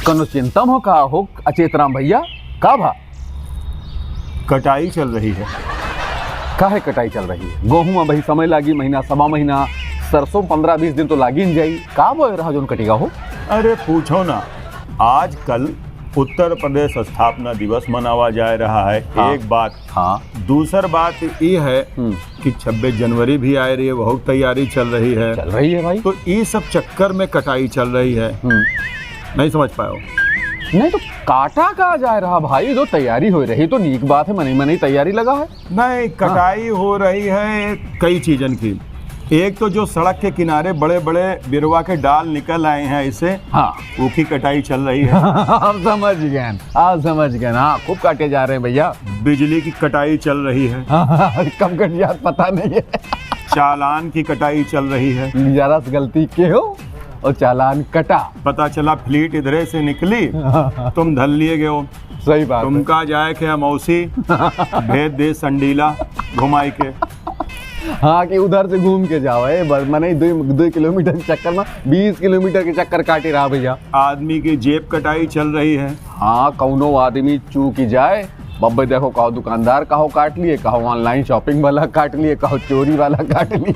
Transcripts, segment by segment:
कनो चिंता हो का हो अचेतराम भैया का भा कटाई चल रही है। काहे कटाई चल रही है? गेहूं में भाई समय लागी, महीना सवा महीना, सरसों 15-20 दिन तो लागी न जाई। का बोल रहा जोन कटेगा हो? अरे पूछो ना, आज कल उत्तर प्रदेश स्थापना दिवस मनावा जा रहा है। हाँ। एक बात। हाँ। दूसर बात ये है कि 26 जनवरी भी आ रही है, बहुत तैयारी चल रही है। चल रही है भाई। तो ये सब चक्कर में कटाई चल रही है। नहीं समझ पाए हो? नहीं तो काटा का जा रहा भाई, जो तैयारी हो रही तो नीक बात है, मनी मनी तैयारी लगा है। नहीं, कटाई हो रही है कई चीजन की। एक तो जो सड़क के किनारे बड़े बड़े बिरवा के डाल निकल आए हैं इसे, हाँ। उसकी कटाई चल रही है। आप समझ गए, आप समझ गए। हाँ, खूब काटे जा रहे हैं भैया। बिजली की कटाई चल रही है। कब कट जात पता नहीं है। चालान की कटाई चल रही है। जरा से गलती के हो और चालान कटा, पता चला फ्लीट इधरे से निकली, तुम धल लिए गए हो। सही बात है। तुमका जाए के मौसी भेज दे संडीला घुमाई के। हाँ, कि उधर से घूम के जाओ। मने 2 किलोमीटर के चक्कर में 20 किलोमीटर के चक्कर काटे रहा भैया। आदमी की जेब कटाई चल रही है। हाँ, कौनो आदमी चूक जाए, बब्बे देखो कहो दुकानदार कहो काट लिए, कहो ऑनलाइन शॉपिंग वाला काट लिए, कहो चोरी वाला काट लिए,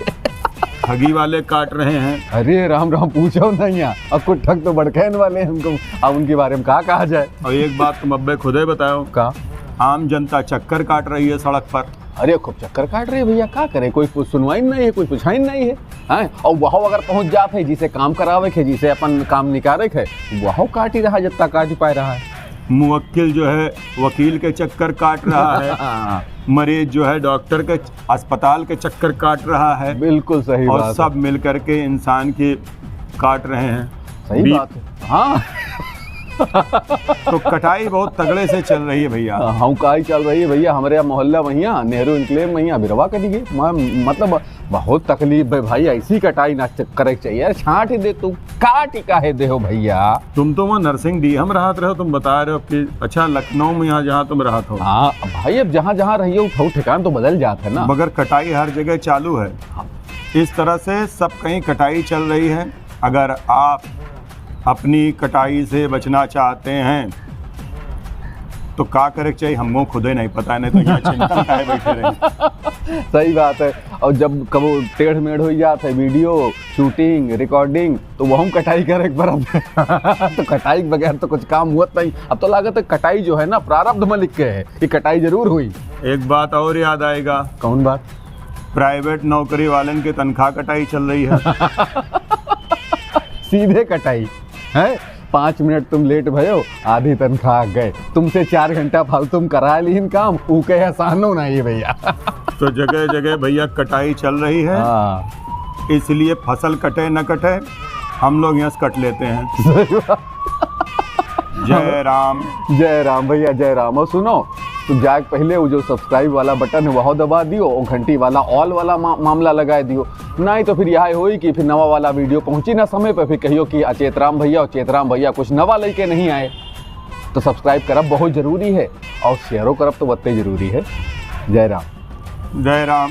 ठगी वाले काट रहे हैं। अरे राम राम, पूछो नहीं। अब कुछ ठग तो बड़खैन वाले हैं हमको। अब उनके बारे में कहा कहा जाए। और एक बात तुम अब्बे खुदे बताओ, का आम जनता चक्कर काट रही है सड़क पर। अरे खूब चक्कर काट रहे भैया, क्या करे? कोई सुनवाई नहीं है, कोई पूछाई नहीं है। हाँ? और वहाँ अगर पहुँच जाते है, जिसे काम करावे है, जिसे अपन काम निकाले है, वहाँ काट ही रहा जितना काट पा रहा है। मुवक्किल जो है वकील के चक्कर काट रहा है। मरीज जो है डॉक्टर के अस्पताल के चक्कर काट रहा है। बिल्कुल सही और बात सब मिल करके इंसान की काट रहे हैं। सही बात है। हाँ। तो कटाई बहुत तगड़े से चल रही है भैया। हम काई चल रही है भैया। हमारे यहाँ मोहल्ला वहिया नेहरू इनक्लेव में यहाँ बिरवा कर दी। मतलब बहुत तकलीफ है भाई, ऐसी कटाई ना करे चाहिए। छाट ही दे तू, काट ही काहे दे हो भैया। तुम तो वहाँ नरसिंह डीहम रहत रहो, तुम बता रहे हो कि अच्छा लखनऊ में यहाँ जहाँ तुम रहत हो। हाँ भाई, अब जहाँ जहाँ रही हो ठिकान तो बदल जाता है ना, मगर कटाई हर जगह चालू है। इस तरह से सब कहीं कटाई चल रही है। अगर आप अपनी कटाई से बचना चाहते हैं तो क्या करे चाहिए, हमको खुदे नहीं पता, नहीं तो यहाँ चिंता काहे बैठे रहे। सही बात है। और जब कबो टेढ़ मेढ़ हो जाता है, वीडियो शूटिंग रिकॉर्डिंग, तो वो हम कटाई करे तो कटाई के बगैर तो कुछ काम हुआ नहीं। अब तो लागत है कटाई जो है ना प्रारब्ध में लिख के है कि कटाई जरूर हुई। एक बात और याद आएगा। कौन बात? प्राइवेट नौकरी वालन की तनख्वाह कटाई चल रही है। सीधे कटाई है। 5 मिनट तुम लेट भयो, आधी तनख्वाह गए। तुमसे 4 घंटा फालतू करा ली काम, ऊ के आसानो नहीं भैया। तो जगह जगह भैया कटाई चल रही है। इसलिए फसल कटे न कटे, हम लोग यहाँ से कट लेते हैं। जय राम। जय राम भैया, जय राम। और सुनो, तो जाके पहले वो जो सब्सक्राइब वाला बटन है वह दबा दियो, और घंटी वाला ऑल वाला मामला लगा दियो। नहीं तो फिर यह होई कि फिर नवा वाला वीडियो पहुंची ना समय पे, फिर कहियो कि अचेतराम भैया और चेतराम भैया कुछ नवा लेके नहीं आए। तो सब्सक्राइब करब बहुत जरूरी है, और शेयरो करब तो बत्ते जरूरी है। जय राम। जय राम।